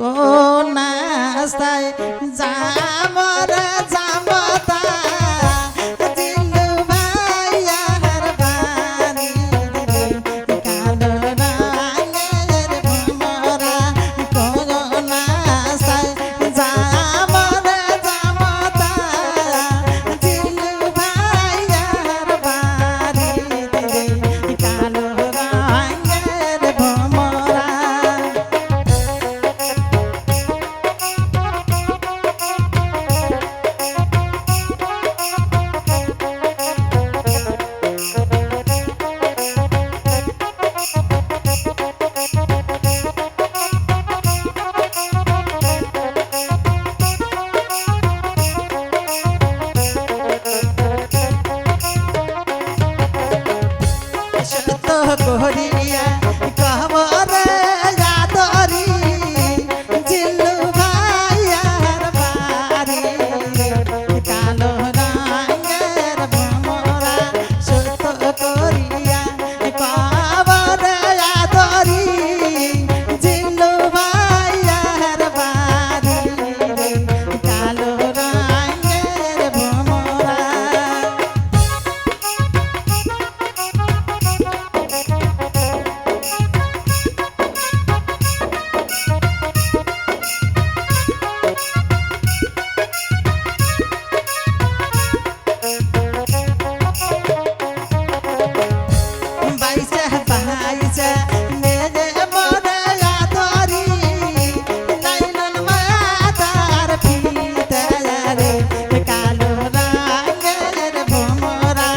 কোন রাস্তায় যামর যামতা জিলু ভাইয়ার বাড়ি রে কালো রঙের ভমরা কোন রাস্তায় যামর যামতা জিলু ভাইয়ার বাড়ি রে কালো রঙের ভমরা সত করিয়া কবরে আদরি জিল্লু ভাইয়ার বাড়ি কালো রঙের ভমরা সত করিয়া কবরে আদরি জিল্লু ভাইয়ার বাড়ি কালো রঙের ভমরা বাইচা বাইচা নেজে মরে আদরি নাইলন মাতার ফিতে রে কালো রঙের ভমরা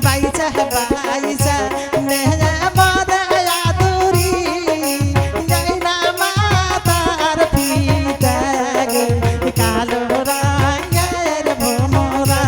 বাইচা বাইচা নেজে মরে আদরি নাইলন মাতার ফিতে রে কালো রঙের ভমরা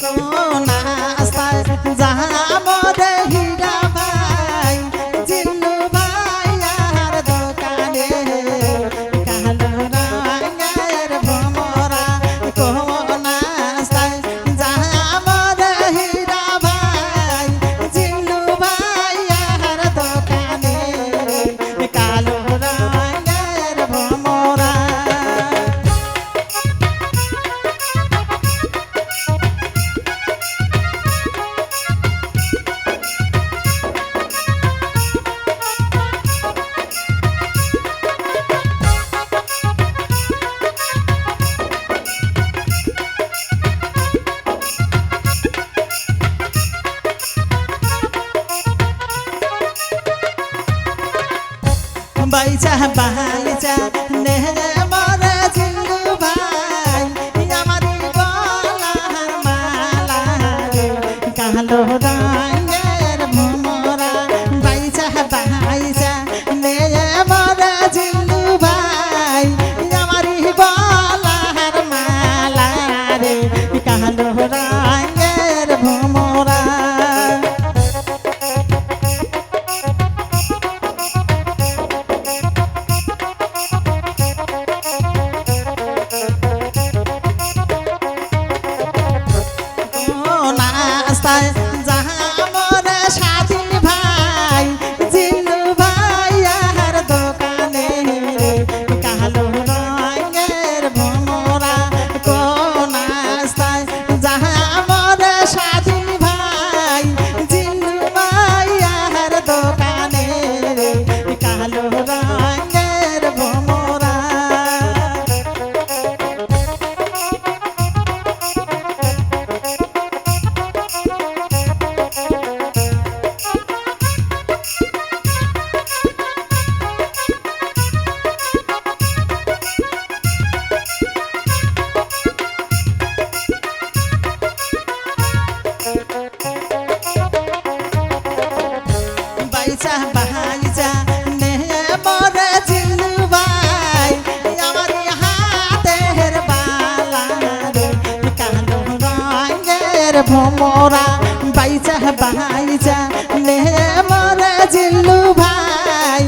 কোন রাস্তায় যামরে হীরা ভাই জিল্লু ভাইয়ার দোকানে কালো রঙের ভমরা কোন রাস্তায় যামরে হীরা ভাই জিল্লু ভাইয়ার দোকানে কালো রঙের ভমরা বাইচা বাইচা নেহে মরে জিল্লু ভাই আমারি গলার মালা রে কালো রঙের ভমরা বাইচা বাইচা নেহে মরে জিল্লু ভাই আমারি গলার মালা রে কালো রঙের ভমরা রঙের ভোমরা বাইচা বাইচা নে মরে জিল্লু ভাই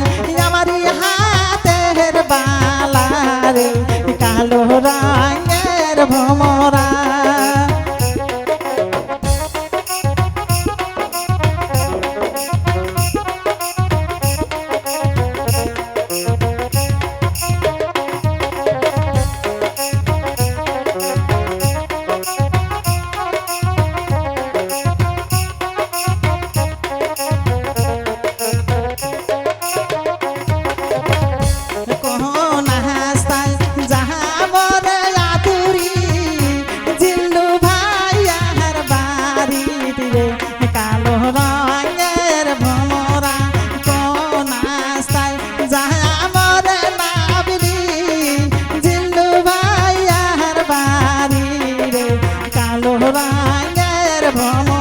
আমারি হাতের বালা রে কালো রঙের ভোমরা কালো রঙের ভোমরা কোন আস্তায় যাহা মরে নাবলি জিল্লু ভাইয়ার বাড়ি রে কালো রঙের ভোমরা